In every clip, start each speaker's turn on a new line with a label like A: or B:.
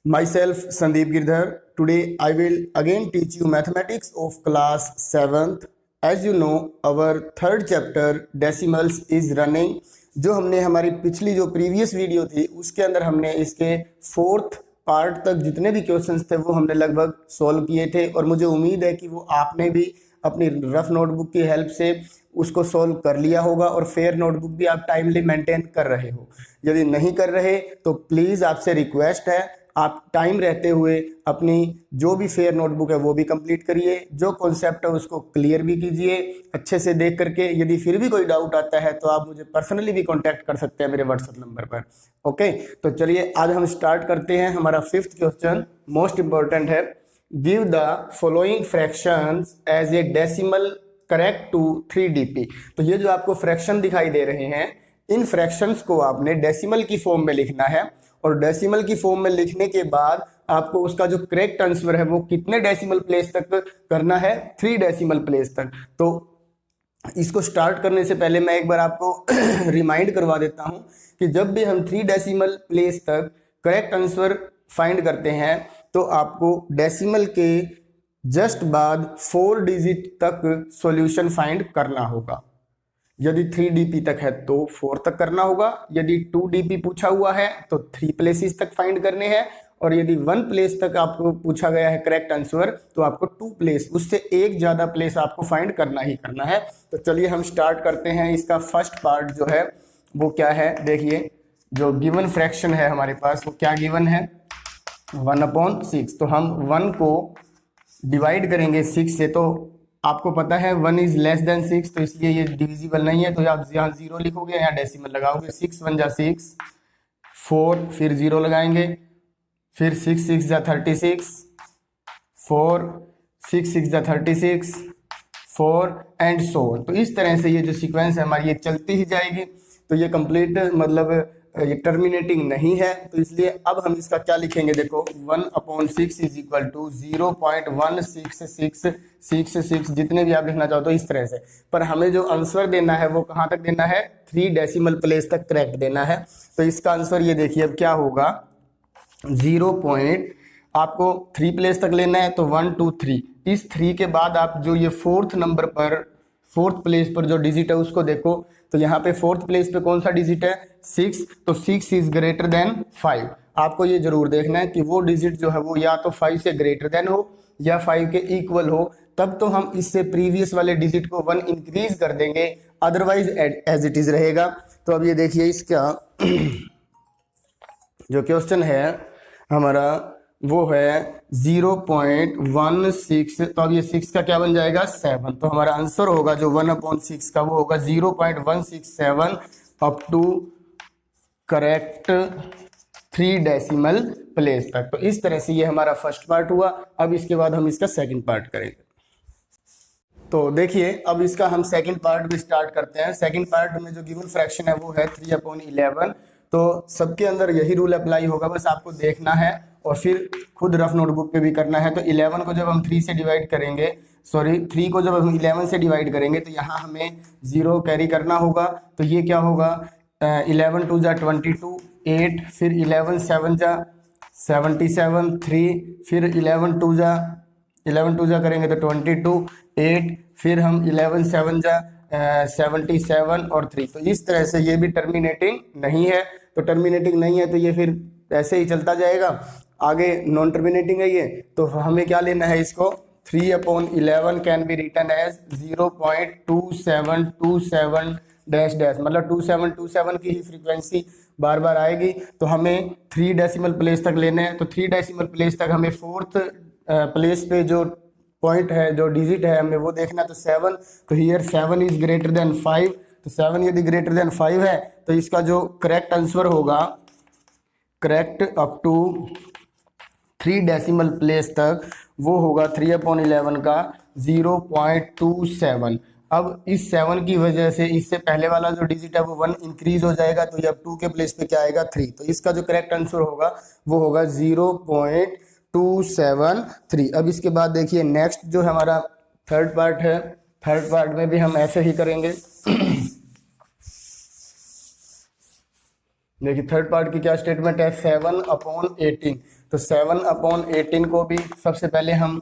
A: Myself Sandeep Girdhar. Today I will again teach you mathematics of class 7th. As you know, our third chapter decimals is running. जो हमने हमारी पिछली जो previous video थी उसके अंदर हमने इसके फोर्थ पार्ट तक जितने भी क्वेश्चंस थे वो हमने लगभग सॉल्व किए थे और मुझे उम्मीद है कि वो आपने भी अपनी रफ नोटबुक की हेल्प से उसको सॉल्व कर लिया होगा और फेयर नोटबुक भी आप टाइमली मेंटेन कर रहे हो। यदि नहीं कर रहे तो प्लीज़ आपसे रिक्वेस्ट है आप टाइम रहते हुए अपनी जो भी फेयर नोटबुक है वो भी कंप्लीट करिए, जो कॉन्सेप्ट है उसको क्लियर भी कीजिए अच्छे से देख करके। यदि फिर भी कोई डाउट आता है तो आप मुझे पर्सनली भी कांटेक्ट कर सकते हैं मेरे व्हाट्सएप नंबर पर। ओके, तो चलिए आज हम स्टार्ट करते हैं। हमारा फिफ्थ क्वेश्चन मोस्ट इंपॉर्टेंट है। Give the following fractions as a decimal correct to 3dp। तो ये जो आपको फ्रैक्शन दिखाई दे रहे हैं इन फ्रैक्शंस को आपने डेसिमल की फॉर्म में लिखना है और डेसिमल की फॉर्म में लिखने के बाद आपको उसका जो करेक्ट आंसर है वो कितने डेसिमल प्लेस तक करना है, 3 डेसिमल प्लेस तक। तो इसको स्टार्ट करने से पहले मैं एक बार आपको रिमाइंड करवा देता हूं कि जब भी हम 3 डेसिमल प्लेस तक करेक्ट आंसर फाइंड करते हैं तो आपको डेसिमल के जस्ट बाद 4 डिजिट तक सॉल्यूशन फाइंड करना होगा। यदि 3dp तक है तो 4 तक करना होगा, यदि 2dp पूछा हुआ है तो 3 प्लेसेस तक फाइंड करने हैं और यदि 1 प्लेस तक आपको पूछा गया है करेक्ट आंसर तो आपको 2 प्लेस, उससे एक ज़्यादा प्लेस आपको फाइंड करना ही करना है। तो चलिए हम स्टार्ट करते हैं। इसका फर्स्ट पार्ट जो है वो क्या है, देखिए जो गिवन फ्रैक्शन है हमारे पास वो क्या गिवन है, 1/6। तो हम 1 को डिवाइड करेंगे 6 से, तो आपको पता है 1 इज लेस देन 6 तो इसलिए ये डिविजिबल नहीं है, तो आप यहाँ 0 लिखोगे, यहाँ डेसिमल लगाओगे। 6 1 जा 6, 4 फिर 0 लगाएंगे, फिर 6 6 जा 36, 4 6 6 जा 36, 4 एंड सो ऑन। तो इस तरह से ये जो सीक्वेंस है हमारी ये चलती ही जाएगी। तो ये कंप्लीट मतलब ये टर्मिनेटिंग नहीं है, तो इसलिए अब हम इसका क्या लिखेंगे, देखो 1/6 इज इक्वल टू 0.16666 जितने भी आप लिखना चाहो तो इस तरह से। पर हमें जो आंसर देना है वो कहाँ तक देना है, 3 डेसिमल प्लेस तक करेक्ट देना है। तो इसका आंसर ये देखिए अब क्या होगा, 0. आपको 3 प्लेस तक लेना है तो 1 2 3। इस 3 के बाद आप जो ये फोर्थ नंबर पर फोर्थ प्लेस पर जो डिजिट है उसको देखो, तो यहाँ पे फोर्थ प्लेस पे कौन सा डिजिट है, 6। तो 6 इज ग्रेटर देन 5। आपको ये जरूर देखना है कि वो डिजिट जो है वो या तो 5 से ग्रेटर देन हो या 5 के इक्वल हो, तब तो हम इससे प्रीवियस वाले डिजिट को 1 इंक्रीज कर देंगे, अदरवाइज एज इट इज रहेगा। तो अब ये देखिए इसका जो क्वेश्चन है हमारा वो है 0.16। तो अब ये 6 का क्या बन जाएगा, 7। तो हमारा आंसर होगा जो 1/6 का वो होगा 0.167 up to correct 3 decimal place तक। तो इस तरह से ये हमारा फर्स्ट पार्ट हुआ। अब इसके बाद हम इसका सेकंड पार्ट करेंगे। तो देखिए अब इसका हम सेकंड पार्ट भी स्टार्ट करते हैं। सेकंड पार्ट में जो गिवन फ्रैक्शन है वो है 3/11। तो सबके अंदर यही रूल अप्लाई होगा, बस आपको देखना है और फिर खुद रफ नोटबुक पे भी करना है। तो 11 को जब हम 3 से डिवाइड करेंगे, 3 को जब हम 11 से डिवाइड करेंगे तो यहाँ हमें 0 कैरी करना होगा। तो ये क्या होगा, 11 2 जा 22, 8, फिर 11 7 जा 77, 3, फिर 11 2 जा करेंगे तो 22, 8, फिर हम 11 7 जा 77 और 3। तो इस तरह से ये भी टर्मिनेटिंग नहीं है। तो टर्मिनेटिंग नहीं है तो ये फिर ऐसे ही चलता जाएगा, आगे नॉन टर्मिनेटिंग है ये। तो हमें क्या लेना है इसको, 3/11 can be written as 0.2727 dash dash, मतलब 2727 की ही फ्रीक्वेंसी बार बार आएगी। तो हमें 3 डेसिमल प्लेस तक लेने हैं। तो 3 डेसिमल प्लेस तक हमें फोर्थ प्लेस पे जो पॉइंट है, जो डिजिट है, हमें वो देखना। तो 7, तो हियर 7 इज ग्रेटर देन 5। तो 7 यदि ग्रेटर देन 5 है तो इसका जो करेक्ट आंसर होगा, correct up to 3 decimal place तक, वो होगा 3/11 का 0.27। अब इस 7 की वजह से इससे पहले वाला जो डिजिट है वो 1 इंक्रीज हो जाएगा, तो ये अब 2 के प्लेस पे क्या आएगा, 3। तो इसका जो करेक्ट आंसर होगा वो होगा 0.273। अब इसके बाद देखिए नेक्स्ट जो हमारा थर्ड पार्ट है, थर्ड पार्ट में भी हम ऐसे ही करेंगे। देखिए थर्ड पार्ट की क्या स्टेटमेंट है, 7/18। तो 7/18 को भी सबसे पहले हम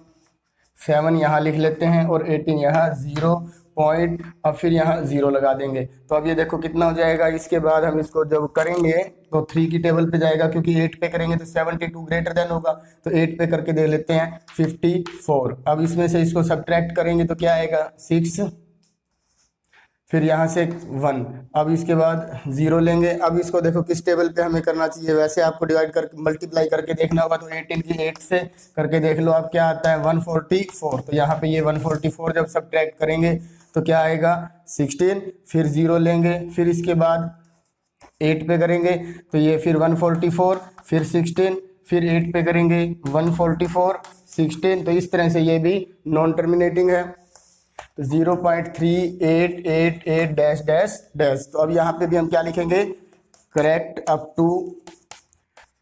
A: 7 यहाँ लिख लेते हैं और 18 यहाँ, 0 पॉइंट, अब फिर यहाँ 0 लगा देंगे। तो अब ये देखो कितना हो जाएगा। इसके बाद हम इसको जब करेंगे तो 3 की टेबल पे जाएगा, क्योंकि 8 पे करेंगे तो 72 ग्रेटर देन होगा। तो 8 पे करके दे लेते हैं 54। अब इसमें से इसको सब्ट्रैक्ट करेंगे तो क्या आएगा, 6, फिर यहाँ से 1। अब इसके बाद 0 लेंगे। अब इसको देखो किस टेबल पे हमें करना चाहिए, वैसे आपको डिवाइड कर मल्टीप्लाई करके देखना होगा। तो 18 की 8 से करके देख लो अब क्या आता है, 144। तो यहाँ पे ये 144 जब सब्ट्रैक्ट करेंगे तो क्या आएगा, 16, फिर 0 लेंगे, फिर इसके बाद 8 पे करेंगे तो ये फिर 144, फिर 16, फिर 8 पे करेंगे 144, 16। तो इस तरह से ये भी नॉन टर्मिनेटिंग है। तो 0.3888 डैश डैश डैश। तो अब यहाँ पे भी हम क्या लिखेंगे, correct up to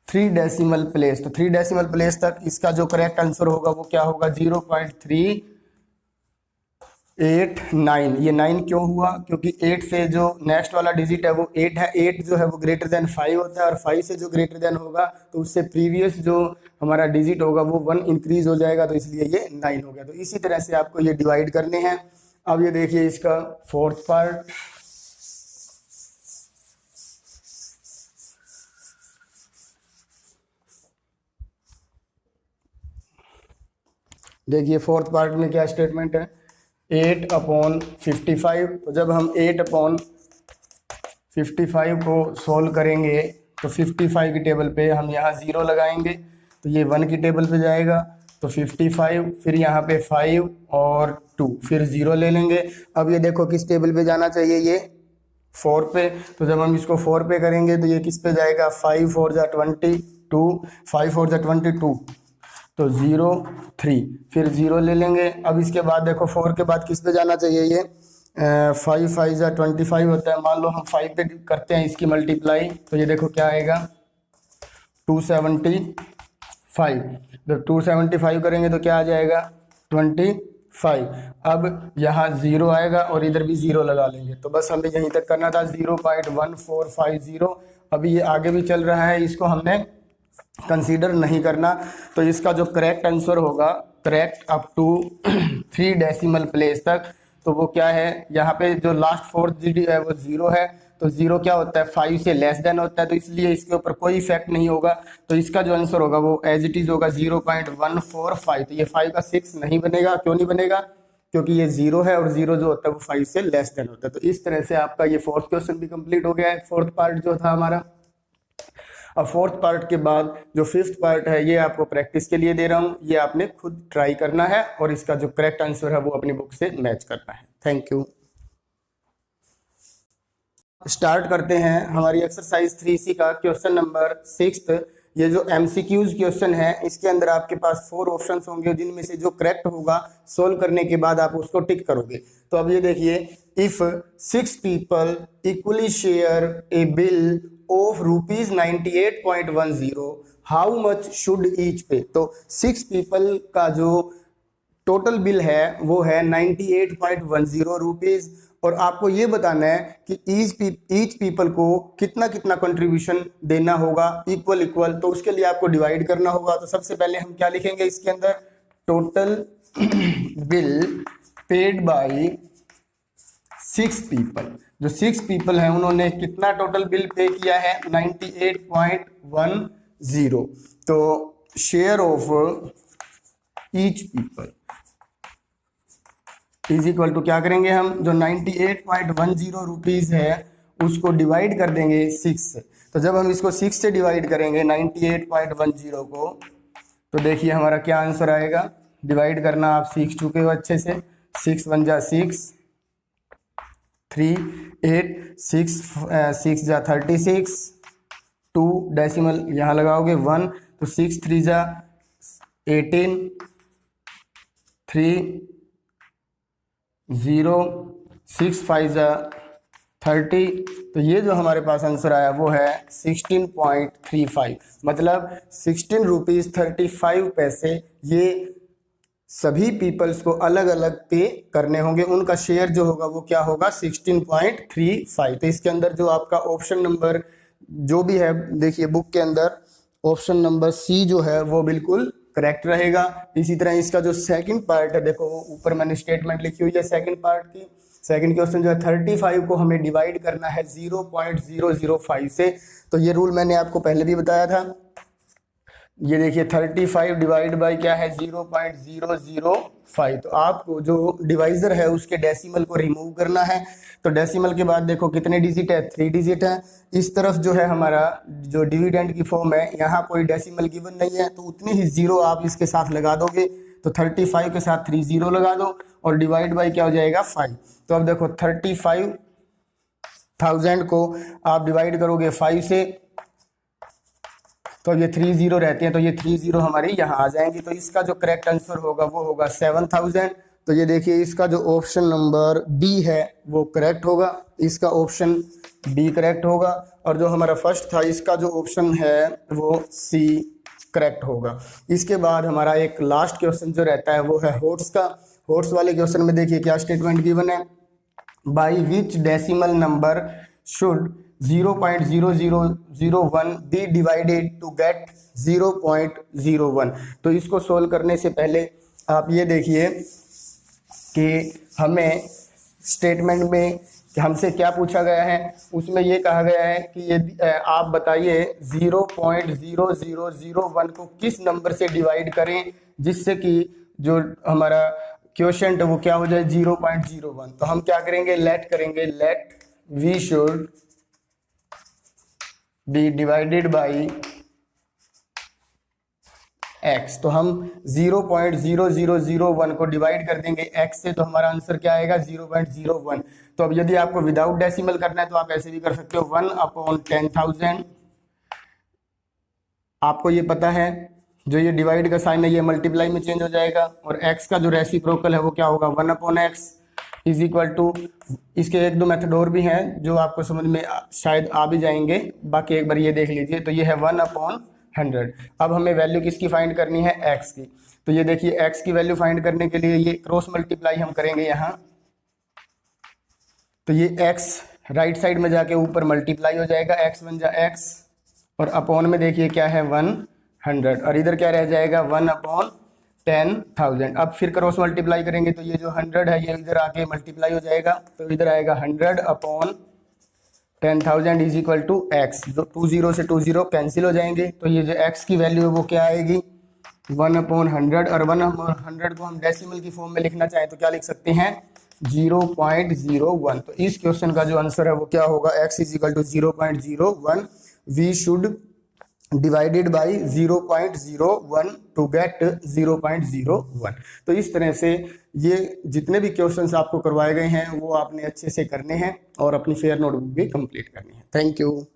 A: 3 decimal place. तो 3 डेसिमल प्लेस तक इसका जो करेक्ट आंसर होगा वो क्या होगा, 0.389। ये 9 क्यों हुआ, क्योंकि 8 से जो नेक्स्ट वाला डिजिट है वो 8 है। 8 जो है वो ग्रेटर देन 5 होता है, और 5 से जो ग्रेटर देन होगा तो उससे प्रीवियस जो हमारा डिजिट होगा वो 1 इंक्रीज हो जाएगा, तो इसलिए ये 9 हो गया। तो इसी तरह से आपको ये डिवाइड करने हैं। अब ये देखिए इसका फोर्थ पार्ट, देखिए फोर्थ पार्ट में क्या स्टेटमेंट है, 8/55। तो जब हम 8/55 को सोल्व करेंगे तो 55 की टेबल पे हम यहाँ 0 लगाएंगे तो ये 1 की टेबल पे जाएगा। तो 55, फिर यहाँ पे 5 और 2, फिर 0 ले लेंगे। अब ये देखो किस टेबल पे जाना चाहिए, ये 4 पे। तो जब हम इसको 4 पे करेंगे तो ये किस पे जाएगा, 5 4 जा 22, 5 4 जा 22, तो 0 3, फिर 0 ले लेंगे। अब इसके बाद देखो 4 के बाद किस पे जाना चाहिए, ये 5 5 जा 25 होता है। मान लो हम 5 पे करते हैं इसकी मल्टीप्लाई, तो ये देखो क्या आएगा, 275। जब 275 करेंगे तो क्या आ जाएगा, 25। अब यहाँ 0 आएगा और इधर भी 0 लगा लेंगे। तो बस हमें यहीं तक करना था, 0.1450। अभी ये आगे भी चल रहा है, इसको हमने कंसीडर नहीं करना। तो इसका जो करेक्ट आंसर होगा, correct up to 3 decimal place तक, तो वो क्या है, यहाँ पे जो लास्ट 4th डिजिट है वो 0 है। तो 0 क्या होता है, 5 से लेस देन होता है, तो इसलिए इसके ऊपर कोई इफेक्ट नहीं होगा। तो इसका जो आंसर होगा वो एज इट इज होगा 0.145। तो ये 5 का 6 नहीं बनेगा। क्यों नहीं बनेगा, क्योंकि ये 0 है और 0 जो होता है वो 5 से लेस देन होता है। तो इस तरह से आपका ये फोर्थ क्वेश्चन भी कंप्लीट हो गया है, फोर्थ पार्ट जो था हमारा। अब फोर्थ पार्ट के बाद जो फिफ्थ पार्ट है ये आपको प्रैक्टिस के लिए दे रहा हूँ, ये आपने खुद ट्राई करना है और इसका जो करेक्ट आंसर है वो अपनी बुक से मैच करना है। Thank you. स्टार्ट करते हैं हमारी एक्सरसाइज 3C का क्वेश्चन नंबर 6। ये जो MCQs क्वेश्चन है इसके अंदर आपके पास 4 ऑप्शंस होंगे, जिनमें से जो करेक्ट होगा सोल्व करने के बाद आप उसको टिक करोगे। तो अब ये देखिए, if 6 people equally share A bill of ₹98.10, how much should each पे। तो 6 people का जो टोटल बिल है वो है 98.10 रुपीज, और आपको ये बताना है कि ईच पीपल को कितना कितना कंट्रीब्यूशन देना होगा, इक्वल इक्वल। तो उसके लिए आपको डिवाइड करना होगा। तो सबसे पहले हम क्या लिखेंगे इसके अंदर, total bill paid by 6 people। जो 6 people हैं उन्होंने कितना टोटल बिल पे किया है, 98.10। तो share of each people is equal to क्या करेंगे हम, जो 98.10 रुपीज है उसको डिवाइड कर देंगे 6 से। तो जब हम इसको 6 से डिवाइड करेंगे 98.10 को, तो देखिए हमारा क्या आंसर आएगा। डिवाइड करना आप सीख चुके हो अच्छे से। 6 1 जा 6, 3 8, 6 जा 36, 2 डेसिमल यहाँ लगाओगे 1, तो 6 3 जा 18, 3 0, 6 5 जा 30। तो ये जो हमारे पास आंसर आया वो है 16.35, मतलब 16 रुपीज 35 पैसे। ये सभी पीपल्स को अलग अलग पे करने होंगे, उनका शेयर जो होगा वो क्या होगा, 16.35। तो इसके अंदर जो आपका ऑप्शन नंबर जो भी है देखिए बुक के अंदर ऑप्शन नंबर सी जो है वो बिल्कुल करेक्ट रहेगा। इसी तरह इसका जो सेकंड पार्ट है, देखो ऊपर मैंने स्टेटमेंट लिखी हुई है सेकंड पार्ट की। सेकंड क्वेश्चन जो है 35 को हमें डिवाइड करना है 0.005 से। तो ये रूल मैंने आपको पहले भी बताया था। ये देखिए 35 डिवाइड बाई क्या है 0.005। तो आपको जो डिवाइजर है उसके डेसिमल को रिमूव करना है। तो डेसिमल के बाद देखो कितने डिजिट है, 3 डिजिट है। इस तरफ जो है हमारा जो डिविडेंड की फॉर्म है, यहाँ कोई डेसिमल गिवन नहीं है, तो उतनी ही जीरो आप इसके साथ लगा दोगे। तो 35 के साथ 3 जीरो लगा दो और डिवाइड बाई क्या हो जाएगा 5। तो अब देखो 35,000 को आप डिवाइड करोगे 5 से, तो अब ये 3 जीरो रहते हैं, तो ये 3 जीरो हमारे यहाँ आ जाएंगे। तो इसका जो करेक्ट आंसर होगा वो होगा 7000। तो ये देखिए इसका जो ऑप्शन नंबर बी है वो करेक्ट होगा, इसका ऑप्शन बी करेक्ट होगा। और जो हमारा फर्स्ट था इसका जो ऑप्शन है वो सी करेक्ट होगा। इसके बाद हमारा एक लास्ट क्वेश्चन जो रहता है वो है हॉट्स का। हॉट्स वाले क्वेश्चन में देखिए क्या स्टेटमेंट गिवन है, by which decimal number should 0.0001 be divided to get 0.01। तो इसको सोल्व करने से पहले आप ये देखिए कि हमें स्टेटमेंट में हमसे क्या पूछा गया है। उसमें ये कहा गया है कि ये आप बताइए 0.0001 को किस नंबर से डिवाइड करें जिससे कि जो हमारा क्वोशिएंट है वो क्या हो जाए 0.01। तो हम क्या करेंगे, लेट करेंगे, let we should be divided by x। तो हम 0.0001 को डिवाइड कर देंगे x से, तो हमारा आंसर क्या आएगा 0.01। तो अब यदि आपको विदाउट डेसिमल करना है तो आप ऐसे भी कर सकते हो 1/10,000। आपको ये पता है जो ये डिवाइड का साइन है ये मल्टीप्लाई में चेंज हो जाएगा, और x का जो रेसिप्रोकल है वो क्या होगा 1/x इज इक्वल टू, इसके एक दो मेथड और भी हैं जो आपको समझ में शायद आ भी जाएंगे, बाकी एक बार ये देख लीजिए। तो ये है 1/100। अब हमें वैल्यू किसकी फाइंड करनी है, x की। तो ये देखिए x की वैल्यू फाइंड करने के लिए ये क्रॉस मल्टीप्लाई हम करेंगे यहाँ। तो ये x राइट साइड में जाके ऊपर मल्टीप्लाई हो जाएगा, x बन जा x, और अपॉन में देखिए क्या है 100, और इधर क्या रह जाएगा 1/10,000। अब फिर क्रॉस मल्टीप्लाई करेंगे तो ये जो 100 है ये इधर आके मल्टीप्लाई हो जाएगा, तो इधर आएगा 100/10,000 इज इक्वल टू x। जो 2 0 से 2 0 कैंसिल हो जाएंगे, तो ये जो x की वैल्यू है वो क्या आएगी 1/100। और 1/100 को हम डेसिमल की फॉर्म में लिखना चाहें तो क्या लिख सकते हैं 0.01। तो इस क्वेश्चन का जो आंसर है वो क्या होगा, x is equal to 0.01 we should divided by 0.01 to get 0.01। तो इस तरह से ये जितने भी क्वेश्चंस आपको करवाए गए हैं वो आपने अच्छे से करने हैं और अपनी फेयर नोटबुक भी कंप्लीट करनी है। Thank you.